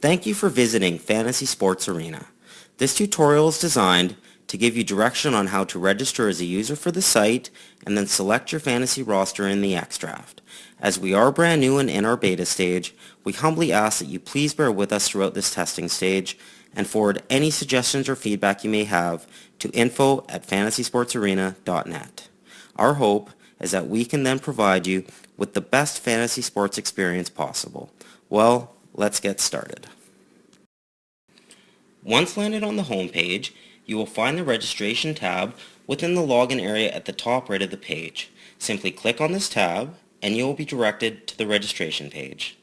Thank you for visiting Fantasy Sports Arena. This tutorial is designed to give you direction on how to register as a user for the site and then select your fantasy roster in the XDraft. As we are brand new and in our beta stage, we humbly ask that you please bear with us throughout this testing stage and forward any suggestions or feedback you may have to info@fantasysportsarena.net. Our hope is that we can then provide you with the best fantasy sports experience possible. Well, let's get started. Once landed on the home page, you will find the registration tab within the login area at the top right of the page. Simply click on this tab and you will be directed to the registration page.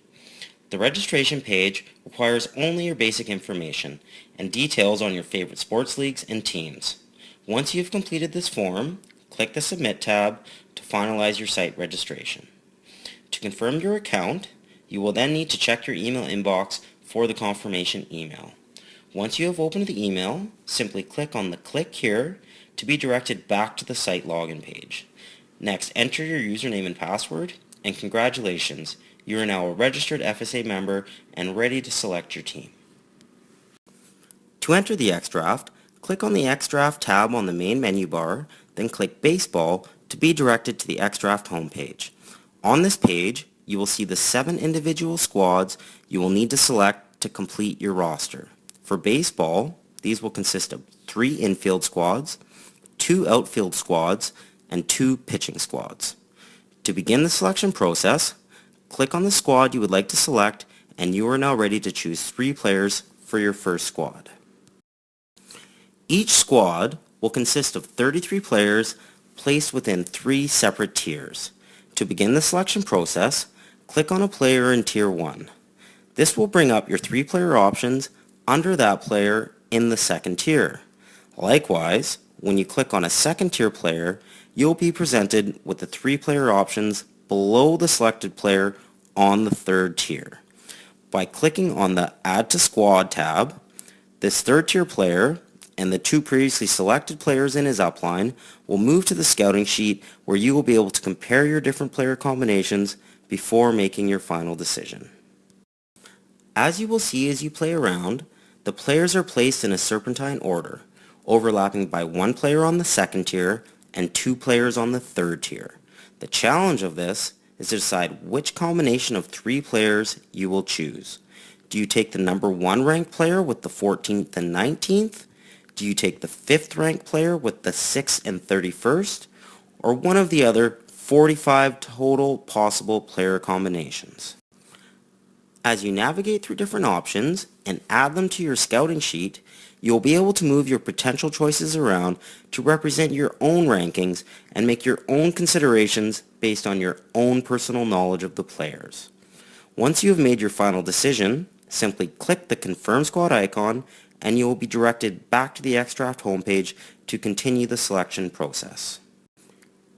The registration page requires only your basic information and details on your favorite sports leagues and teams. Once you have completed this form, click the Submit tab to finalize your site registration. To confirm your account, you will then need to check your email inbox for the confirmation email. Once you have opened the email, simply click on the Click Here to be directed back to the site login page. Next, enter your username and password, and congratulations, you are now a registered FSA member and ready to select your team. To enter the XDraft, click on the XDraft tab on the main menu bar, then click Baseball to be directed to the XDraft homepage. On this page, you will see the 7 individual squads you will need to select to complete your roster. For baseball, these will consist of 3 infield squads, 2 outfield squads, and 2 pitching squads. To begin the selection process, click on the squad you would like to select and you are now ready to choose 3 players for your first squad. Each squad will consist of 33 players placed within 3 separate tiers. To begin the selection process, click on a player in Tier 1. This will bring up your 3-player options under that player in the second tier. Likewise, when you click on a second tier player, you'll be presented with the 3-player options below the selected player on the third tier. By clicking on the Add to Squad tab, this third tier player and the 2 previously selected players in his upline will move to the scouting sheet where you will be able to compare your different player combinations before making your final decision. As you will see as you play around, the players are placed in a serpentine order, overlapping by 1 player on the second tier and 2 players on the third tier. The challenge of this is to decide which combination of 3 players you will choose. Do you take the number 1 ranked player with the 14th and 19th? Do you take the 5th ranked player with the 6th and 31st? Or one of the other 45 total possible player combinations? As you navigate through different options and add them to your scouting sheet, you'll be able to move your potential choices around to represent your own rankings and make your own considerations based on your own personal knowledge of the players. Once you have made your final decision, simply click the Confirm Squad icon and you will be directed back to the XDraft homepage to continue the selection process.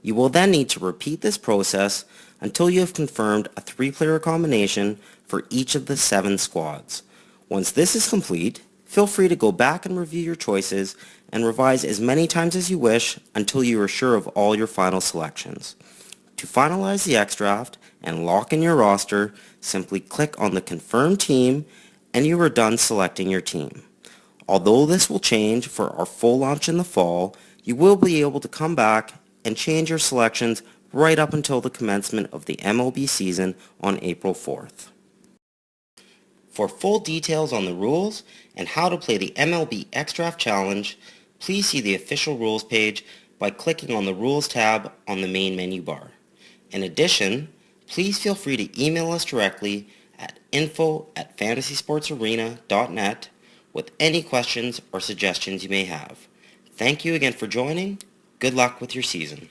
You will then need to repeat this process until you have confirmed a 3-player combination for each of the 7 squads. Once this is complete, feel free to go back and review your choices and revise as many times as you wish until you are sure of all your final selections. To finalize the XDraft and lock in your roster, simply click on the Confirm Team and you are done selecting your team. Although this will change for our full launch in the fall, you will be able to come back and change your selections right up until the commencement of the MLB season on April 4th. For full details on the rules and how to play the MLB XDraft Challenge, please see the official rules page by clicking on the Rules tab on the main menu bar. In addition, please feel free to email us directly at info@fantasysportsarena.net with any questions or suggestions you may have. Thank you again for joining. Good luck with your season.